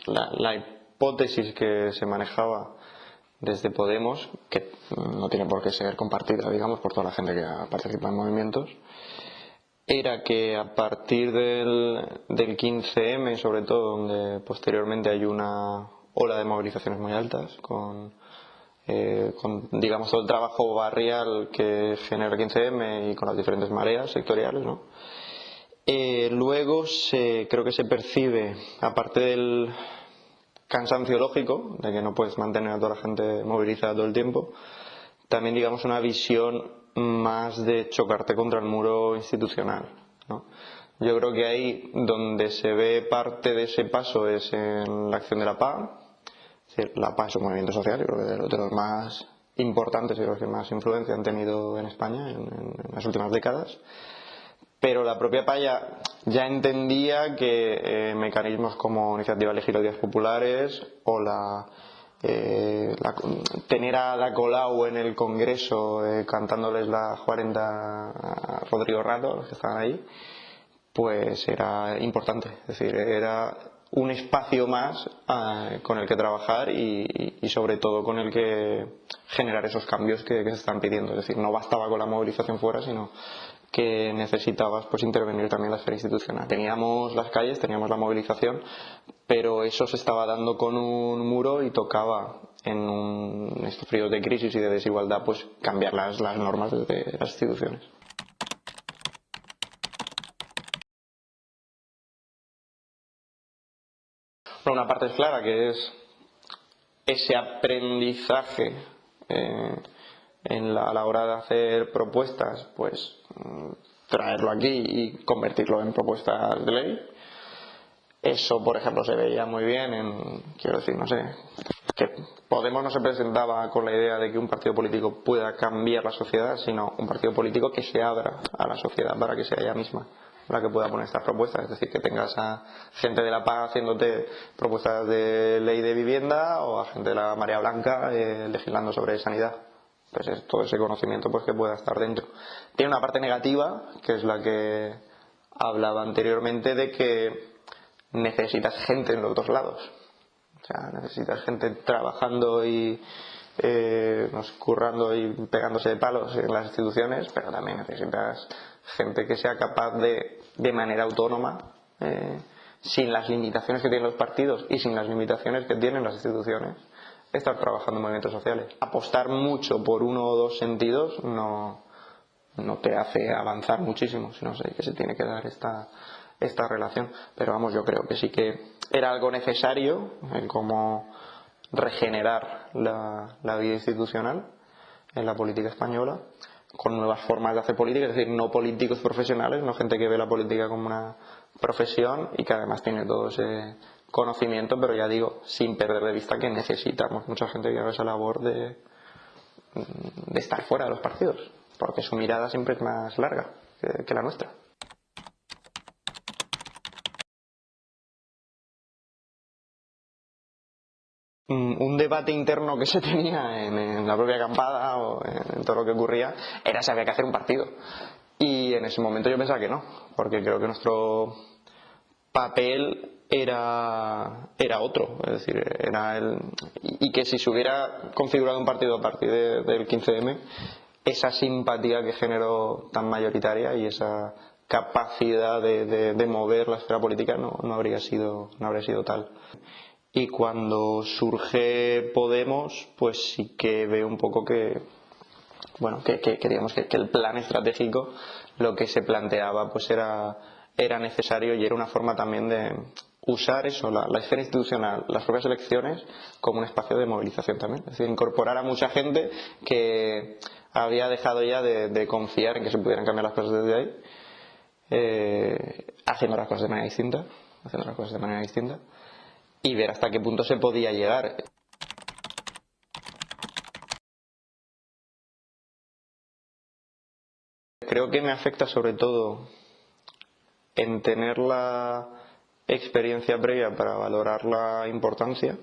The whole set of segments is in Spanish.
la hipótesis que se manejaba desde Podemos, que no tiene por qué ser compartida, digamos, por toda la gente que ha participado en movimientos, era que a partir del 15M, sobre todo, donde posteriormente hay una ola de movilizaciones muy altas, con digamos todo el trabajo barrial que genera el 15M y con las diferentes mareas sectoriales, ¿no? Luego creo que se percibe, aparte del cansancio lógico, de que no puedes mantener a toda la gente movilizada todo el tiempo, también digamos una visión más de chocarte contra el muro institucional, ¿no? Yo creo que ahí donde se ve parte de ese paso es en la acción de la PA. Es decir, la PA es un movimiento social, yo creo que de los más importantes y de los que más influencia han tenido en España en las últimas décadas. Pero la propia PA ya entendía que mecanismos como iniciativas legislativas populares o tener a Ada Colau en el Congreso cantándoles la 40 a Rodrigo Rato, los que estaban ahí, pues era importante. Es decir, era un espacio más con el que trabajar y sobre todo con el que generar esos cambios que se están pidiendo. Es decir, no bastaba con la movilización fuera, sino que necesitabas pues intervenir también la esfera institucional. Teníamos las calles, teníamos la movilización, pero eso se estaba dando con un muro y tocaba en estos periodos de crisis y de desigualdad pues cambiar las normas de las instituciones. Bueno, una parte es clara, que es ese aprendizaje a la hora de hacer propuestas, pues traerlo aquí y convertirlo en propuestas de ley. Eso, por ejemplo, se veía muy bien quiero decir, no sé, que Podemos no se presentaba con la idea de que un partido político pueda cambiar la sociedad, sino un partido político que se abra a la sociedad para que sea ella misma la que pueda poner estas propuestas. Es decir, que tengas a gente de la PA haciéndote propuestas de ley de vivienda o a gente de la Marea Blanca legislando sobre sanidad. Pues es todo ese conocimiento pues que pueda estar dentro. Tiene una parte negativa, que es la que hablaba anteriormente, de que necesitas gente en los dos lados. O sea, necesitas gente trabajando y currando y pegándose de palos en las instituciones, pero también necesitas gente que sea capaz de manera autónoma, sin las limitaciones que tienen los partidos y sin las limitaciones que tienen las instituciones, estar trabajando en movimientos sociales. Apostar mucho por uno o dos sentidos no te hace avanzar muchísimo, sino que se tiene que dar esta relación. Pero vamos, yo creo que sí que era algo necesario en cómo regenerar la vida institucional en la política española, con nuevas formas de hacer política, es decir, no políticos profesionales, no gente que ve la política como una profesión y que además tiene todo ese conocimiento, pero ya digo, sin perder de vista que necesitamos mucha gente que haga esa labor de estar fuera de los partidos, porque su mirada siempre es más larga que la nuestra. Un debate interno que se tenía en la propia acampada o en todo lo que ocurría era si había que hacer un partido, y en ese momento yo pensaba que no, porque creo que nuestro papel era otro, es decir, y que si se hubiera configurado un partido a partir del 15M, esa simpatía que generó tan mayoritaria y esa capacidad de mover la esfera política no habría sido tal. Y cuando surge Podemos, pues sí que veo un poco que digamos que el plan estratégico, lo que se planteaba pues era necesario y era una forma también de usar eso, la esfera institucional, las propias elecciones, como un espacio de movilización también. Es decir, incorporar a mucha gente que había dejado ya de confiar en que se pudieran cambiar las cosas desde ahí, haciendo las cosas de manera distinta, y ver hasta qué punto se podía llegar. Creo que me afecta sobre todo en tener la experiencia previa para valorar la importancia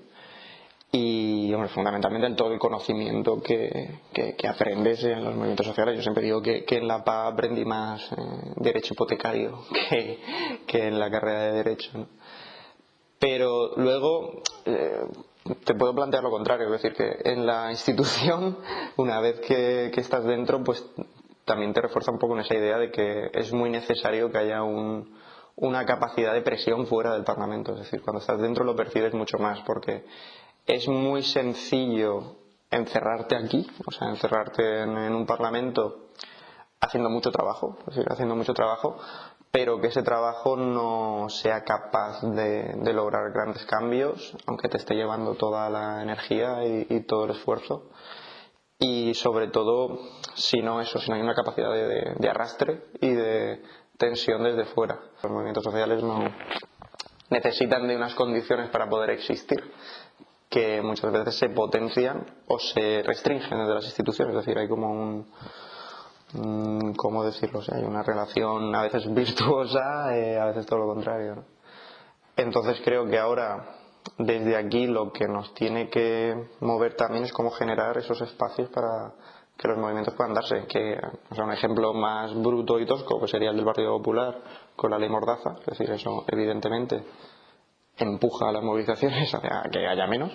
y fundamentalmente en todo el conocimiento que aprendes en los movimientos sociales. Yo siempre digo que en la PA aprendí más derecho hipotecario que en la carrera de derecho, ¿no? Pero luego te puedo plantear lo contrario, es decir, que en la institución, una vez que estás dentro, pues también te refuerza un poco en esa idea de que es muy necesario que haya una capacidad de presión fuera del Parlamento. Es decir, cuando estás dentro lo percibes mucho más, porque es muy sencillo encerrarte aquí, o sea, encerrarte en un Parlamento haciendo mucho trabajo, es decir, haciendo mucho trabajo, pero que ese trabajo no sea capaz de lograr grandes cambios, aunque te esté llevando toda la energía y todo el esfuerzo. Y sobre todo, si no hay una capacidad de arrastre y de tensión desde fuera. Los movimientos sociales no necesitan de unas condiciones para poder existir, que muchas veces se potencian o se restringen desde las instituciones. Es decir, hay como ¿cómo decirlo? O sea, hay una relación a veces virtuosa, a veces todo lo contrario, ¿no? Entonces creo que ahora, desde aquí, lo que nos tiene que mover también es cómo generar esos espacios para que los movimientos puedan darse. Que, o sea, un ejemplo más bruto y tosco pues sería el del Partido Popular con la ley Mordaza. Es decir, eso evidentemente empuja a las movilizaciones a que haya menos.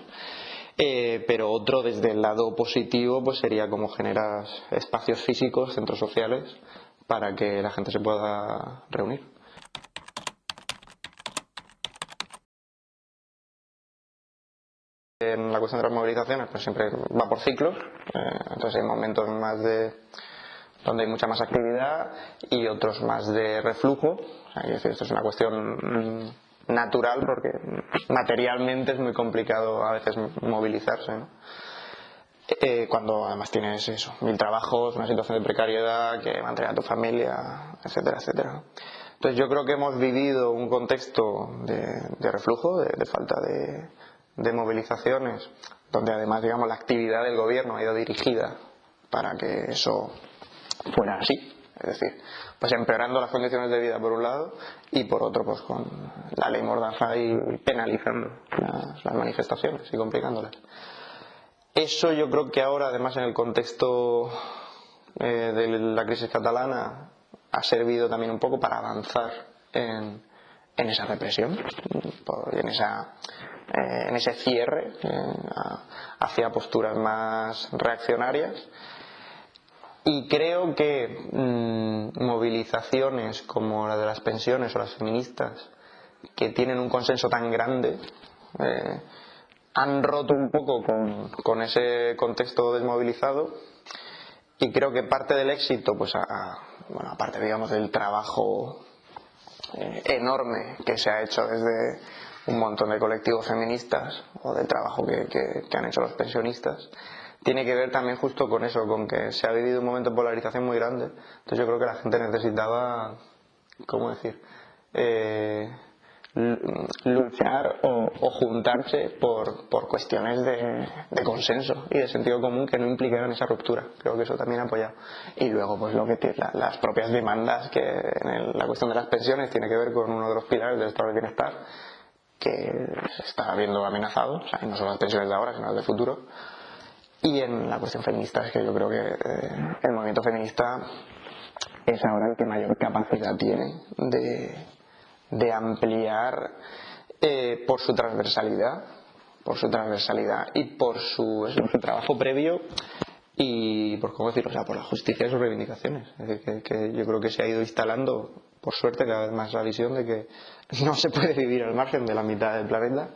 Pero otro, desde el lado positivo, pues sería cómo generar espacios físicos, centros sociales, para que la gente se pueda reunir. En la cuestión de las movilizaciones, pues siempre va por ciclos. Entonces hay momentos más donde hay mucha más actividad y otros más de reflujo. O sea, esto es una cuestión natural, porque materialmente es muy complicado a veces movilizarse, ¿no? Cuando además tienes eso, 1000 trabajos, una situación de precariedad, que mantener a tu familia, etcétera, etcétera. Entonces yo creo que hemos vivido un contexto de reflujo, de falta de movilizaciones, donde además, digamos, la actividad del gobierno ha ido dirigida para que eso fuera así. Es decir, pues empeorando las condiciones de vida por un lado y por otro pues con la ley Mordaza y penalizando las manifestaciones y complicándolas. Eso yo creo que ahora, además, en el contexto de la crisis catalana, ha servido también un poco para avanzar en esa represión, en ese cierre hacia posturas más reaccionarias. Y creo que movilizaciones como la de las pensiones o las feministas, que tienen un consenso tan grande, han roto un poco con ese contexto desmovilizado. Y creo que parte del éxito, pues bueno, aparte, digamos, del trabajo enorme que se ha hecho desde un montón de colectivos feministas, o del trabajo que han hecho los pensionistas, tiene que ver también justo con eso, con que se ha vivido un momento de polarización muy grande. Entonces yo creo que la gente necesitaba, ¿cómo decir?, luchar o juntarse por cuestiones de consenso y de sentido común que no implicaran esa ruptura. Creo que eso también ha apoyado. Y luego, pues lo que las propias demandas, que en la cuestión de las pensiones tiene que ver con uno de los pilares del estado de bienestar, que se está viendo amenazado, o sea, no solo las pensiones de ahora, sino las del futuro. Y en la cuestión feminista, es que yo creo que el movimiento feminista es ahora el que mayor capacidad tiene de ampliar por su transversalidad y por su trabajo previo y por, ¿cómo decirlo?, o sea, por la justicia de sus reivindicaciones. Es decir, que yo creo que se ha ido instalando, por suerte, cada vez más la visión de que no se puede vivir al margen de la mitad del planeta,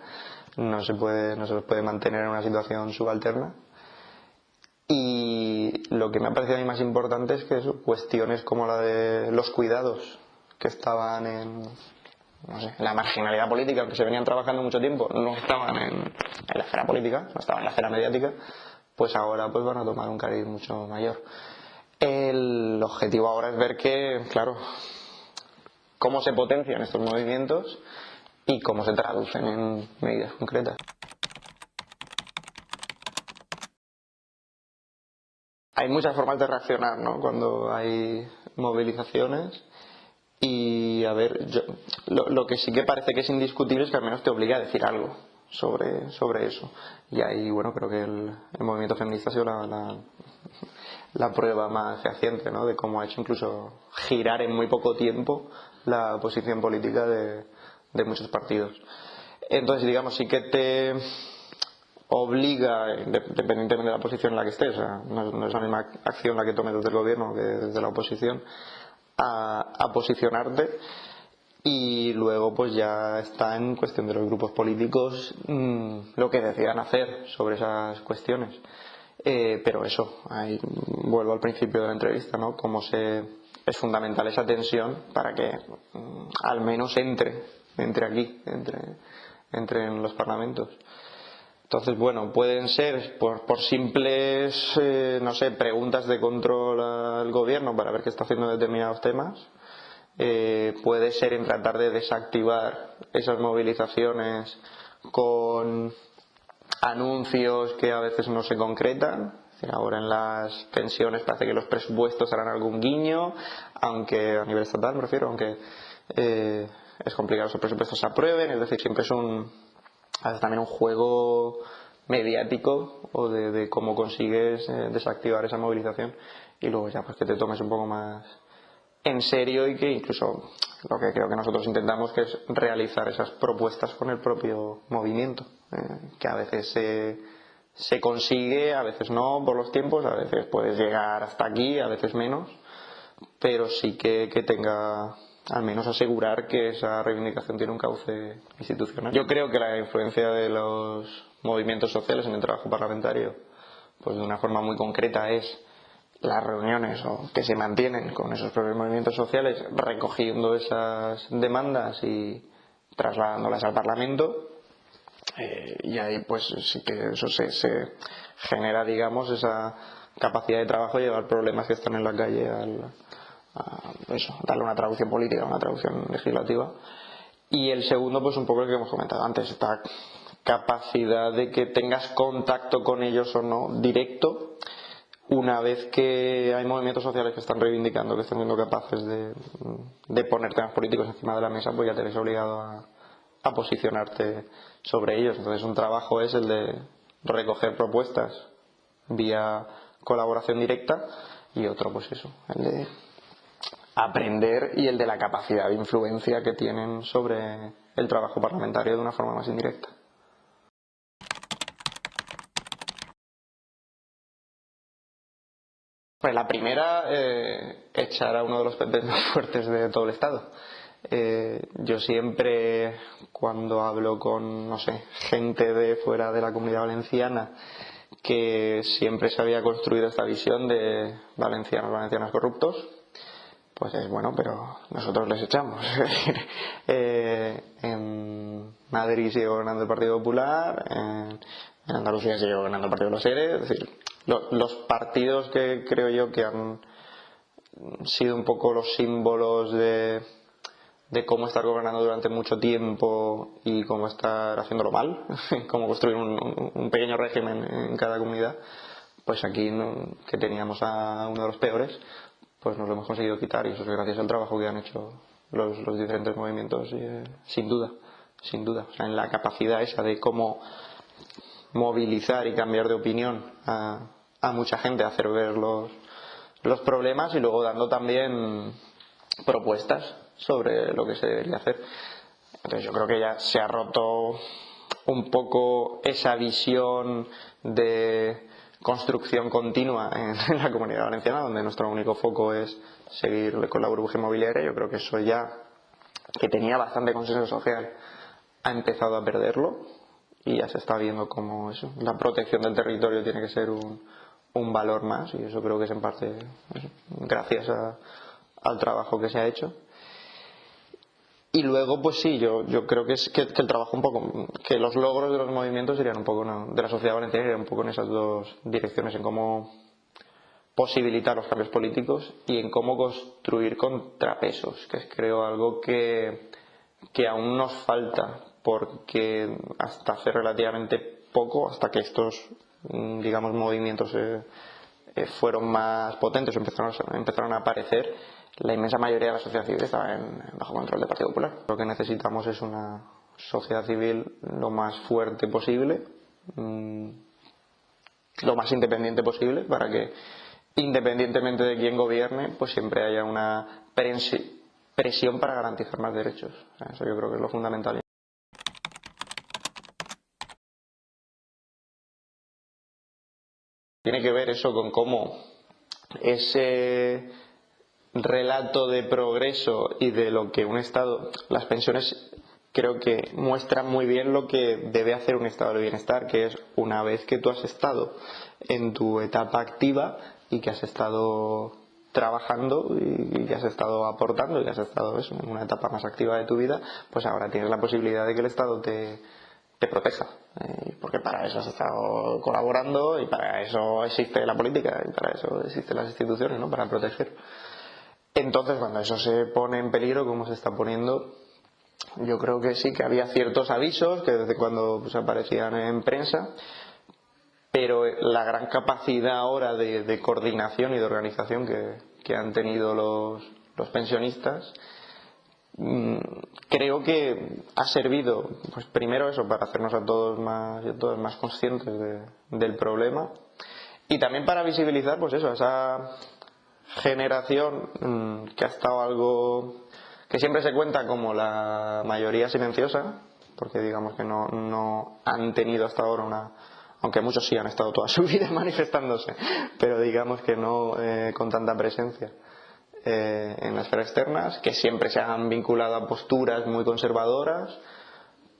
no se puede mantener en una situación subalterna. Y lo que me ha parecido a mí más importante es que cuestiones como la de los cuidados, que estaban en la marginalidad política, que se venían trabajando mucho tiempo, no estaban en la esfera política, no estaban en la esfera mediática, pues ahora pues van a tomar un cariz mucho mayor. El objetivo ahora es ver que, claro, cómo se potencian estos movimientos y cómo se traducen en medidas concretas. Hay muchas formas de reaccionar, ¿no?, cuando hay movilizaciones. Y a ver, lo que sí que parece que es indiscutible es que al menos te obliga a decir algo sobre eso. Y ahí, bueno, creo que el movimiento feminista ha sido la prueba más fehaciente, ¿no?, de cómo ha hecho incluso girar en muy poco tiempo la posición política de muchos partidos. Entonces, digamos, sí que te obliga, independientemente de la posición en la que estés, o sea, no es la misma acción la que tomes desde el gobierno que desde la oposición, a posicionarte. Y luego pues ya está en cuestión de los grupos políticos lo que decidan hacer sobre esas cuestiones. Pero eso, ahí vuelvo al principio de la entrevista, ¿no? Es fundamental esa tensión para que al menos entre aquí, entre en los parlamentos. Entonces, bueno, pueden ser por simples, no sé, preguntas de control al gobierno para ver qué está haciendo en determinados temas. Puede ser en tratar de desactivar esas movilizaciones con anuncios que a veces no se concretan. Es decir, ahora en las pensiones parece que los presupuestos harán algún guiño, aunque a nivel estatal me refiero, aunque es complicado que esos presupuestos se aprueben. Es decir, siempre es a veces también un juego mediático o de cómo consigues desactivar esa movilización y luego ya pues que te tomes un poco más en serio y que incluso lo que creo que nosotros intentamos que es realizar esas propuestas con el propio movimiento, que a veces se consigue, a veces no por los tiempos, a veces puedes llegar hasta aquí, a veces menos, pero sí que tenga, al menos asegurar que esa reivindicación tiene un cauce institucional. Yo creo que la influencia de los movimientos sociales en el trabajo parlamentario, pues de una forma muy concreta es las reuniones o que se mantienen con esos propios movimientos sociales recogiendo esas demandas y trasladándolas al Parlamento, y ahí pues sí que eso se genera, digamos, esa capacidad de trabajo y llevar problemas que están en la calle darle una traducción política, una traducción legislativa. Y el segundo, pues un poco lo que hemos comentado antes, esta capacidad de que tengas contacto con ellos o no directo. Una vez que hay movimientos sociales que están reivindicando, que están siendo capaces de poner temas políticos encima de la mesa, pues ya te ves obligado a posicionarte sobre ellos. Entonces un trabajo es el de recoger propuestas vía colaboración directa y otro pues eso, el de aprender y el de la capacidad de influencia que tienen sobre el trabajo parlamentario de una forma más indirecta. Pues la primera, echar a uno de los PPs más fuertes de todo el Estado. Yo siempre, cuando hablo con, no sé, gente de fuera de la Comunidad Valenciana, que siempre se había construido esta visión de valencianas corruptos, pues es bueno, pero nosotros les echamos. En Madrid sigue gobernando el Partido Popular, en Andalucía sigue gobernando el Partido de los Seres, es decir, los partidos que creo yo que han sido un poco los símbolos de cómo estar gobernando durante mucho tiempo y cómo estar haciéndolo mal, cómo construir un pequeño régimen en cada comunidad, pues aquí que teníamos a uno de los peores, pues nos lo hemos conseguido quitar, y eso es gracias al trabajo que han hecho los diferentes movimientos, sin duda, o sea, en la capacidad esa de cómo movilizar y cambiar de opinión a mucha gente, hacer ver los problemas y luego dando también propuestas sobre lo que se debería hacer. Entonces yo creo que ya se ha roto un poco esa visión de construcción continua en la Comunidad Valenciana, donde nuestro único foco es seguir con la burbuja inmobiliaria. Yo creo que eso ya, que tenía bastante consenso social, ha empezado a perderlo y ya se está viendo como eso, la protección del territorio tiene que ser un valor más, y eso creo que es en parte gracias al trabajo que se ha hecho. Y luego pues sí, yo creo que el trabajo un poco, que los logros de los movimientos irían un poco, ¿no?, de la sociedad valenciana, irían un poco en esas dos direcciones, en cómo posibilitar los cambios políticos y en cómo construir contrapesos, que es creo algo que aún nos falta, porque hasta hace relativamente poco, hasta que estos, digamos, movimientos fueron más potentes, empezaron a aparecer, la inmensa mayoría de la sociedad civil estaba bajo control del Partido Popular. Lo que necesitamos es una sociedad civil lo más fuerte posible, lo más independiente posible, para que, independientemente de quién gobierne, pues siempre haya una presión para garantizar más derechos. O sea, eso yo creo que es lo fundamental. Tiene que ver eso con cómo ese relato de progreso y de lo que un Estado, las pensiones creo que muestran muy bien lo que debe hacer un estado de bienestar, que es una vez que tú has estado en tu etapa activa y que has estado trabajando y que has estado aportando y que has estado eso, en una etapa más activa de tu vida, pues ahora tienes la posibilidad de que el Estado te proteja, porque para eso has estado colaborando y para eso existe la política y para eso existen las instituciones, ¿no? Para proteger. Entonces, cuando eso se pone en peligro, como se está poniendo, yo creo que sí que había ciertos avisos que desde cuando pues, aparecían en prensa, pero la gran capacidad ahora de coordinación y de organización que han tenido los pensionistas, creo que ha servido, pues primero eso, para hacernos a todos más conscientes del problema, y también para visibilizar pues eso, esa generación que ha estado algo, que siempre se cuenta como la mayoría silenciosa, porque digamos que no han tenido hasta ahora aunque muchos sí han estado toda su vida manifestándose, pero digamos que no con tanta presencia en la esfera externas, que siempre se han vinculado a posturas muy conservadoras,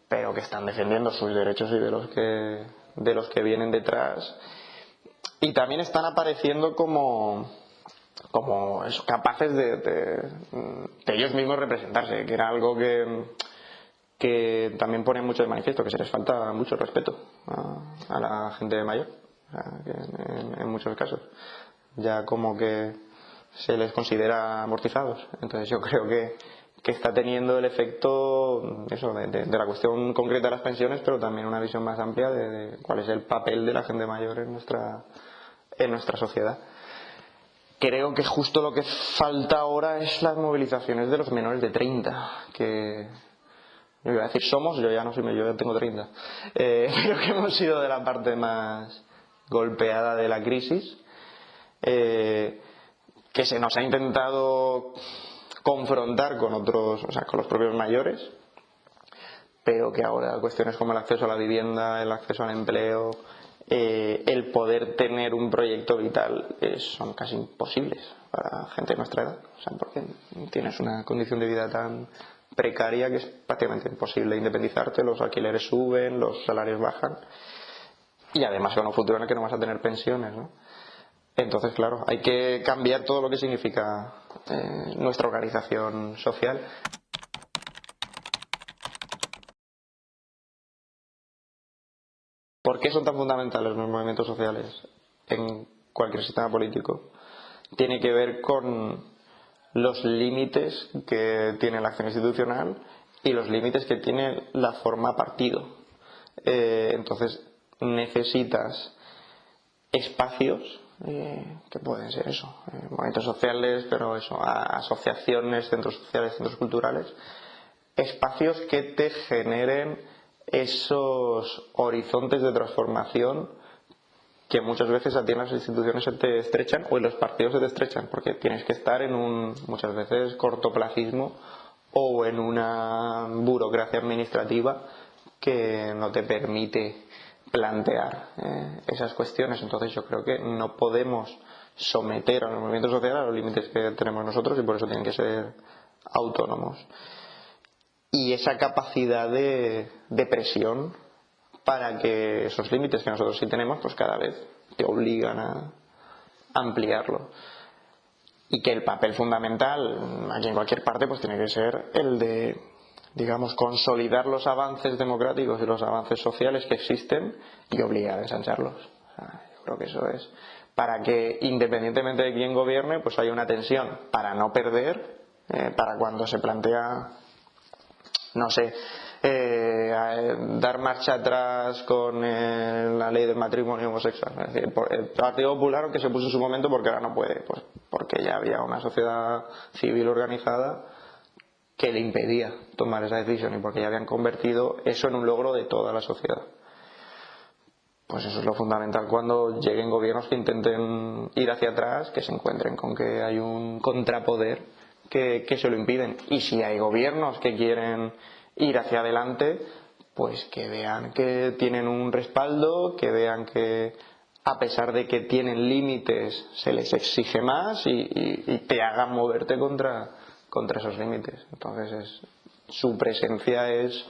pero que están defendiendo sus derechos y de los que vienen detrás, y también están apareciendo como eso, capaces de ellos mismos representarse, que era algo que también pone mucho de manifiesto, que se les falta mucho respeto a la gente mayor, o sea, que en muchos casos ya como que se les considera amortizados. Entonces yo creo que está teniendo el efecto eso de la cuestión concreta de las pensiones, pero también una visión más amplia de cuál es el papel de la gente mayor en nuestra sociedad. Creo que justo lo que falta ahora es las movilizaciones de los menores de 30, que yo iba a decir somos, yo ya no soy, yo ya tengo 30, pero que hemos sido de la parte más golpeada de la crisis, que se nos ha intentado confrontar con otros, o sea, con los propios mayores, pero que ahora cuestiones como el acceso a la vivienda, el acceso al empleo, el poder tener un proyecto vital son casi imposibles para gente de nuestra edad, o sea, porque tienes una condición de vida tan precaria que es prácticamente imposible independizarte, los alquileres suben, los salarios bajan y además con un futuro en el que no vas a tener pensiones, ¿no? Entonces, claro, hay que cambiar todo lo que significa nuestra organización social. ¿Por qué son tan fundamentales los movimientos sociales en cualquier sistema político? Tiene que ver con los límites que tiene la acción institucional y los límites que tiene la forma partido. Entonces necesitas espacios que pueden ser eso, movimientos sociales, pero eso, asociaciones, centros sociales, centros culturales, espacios que te generen esos horizontes de transformación que muchas veces a ti en las instituciones se te estrechan o en los partidos se te estrechan, porque tienes que estar en un muchas veces cortoplacismo o en una burocracia administrativa que no te permite plantear esas cuestiones. Entonces yo creo que no podemos someter a los movimientos sociales a los límites que tenemos nosotros y por eso tienen que ser autónomos. Y esa capacidad de presión para que esos límites que nosotros sí tenemos pues cada vez te obligan a ampliarlo, y que el papel fundamental aquí en cualquier parte pues tiene que ser el de, digamos, consolidar los avances democráticos y los avances sociales que existen y obligar a ensancharlos. O sea, yo creo que eso es para que independientemente de quién gobierne pues haya una tensión para no perder, para cuando se plantea no sé, dar marcha atrás con la ley del matrimonio homosexual. Es decir, el Partido Popular, aunque se puso en su momento, porque ahora no puede, pues porque ya había una sociedad civil organizada que le impedía tomar esa decisión y porque ya habían convertido eso en un logro de toda la sociedad. Pues eso es lo fundamental cuando lleguen gobiernos que intenten ir hacia atrás, que se encuentren con que hay un contrapoder que se lo impiden. Y si hay gobiernos que quieren ir hacia adelante, pues que vean que tienen un respaldo, que vean que a pesar de que tienen límites, se les exige más y te hagan moverte contra esos límites. Entonces su presencia es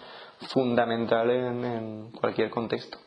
fundamental en cualquier contexto.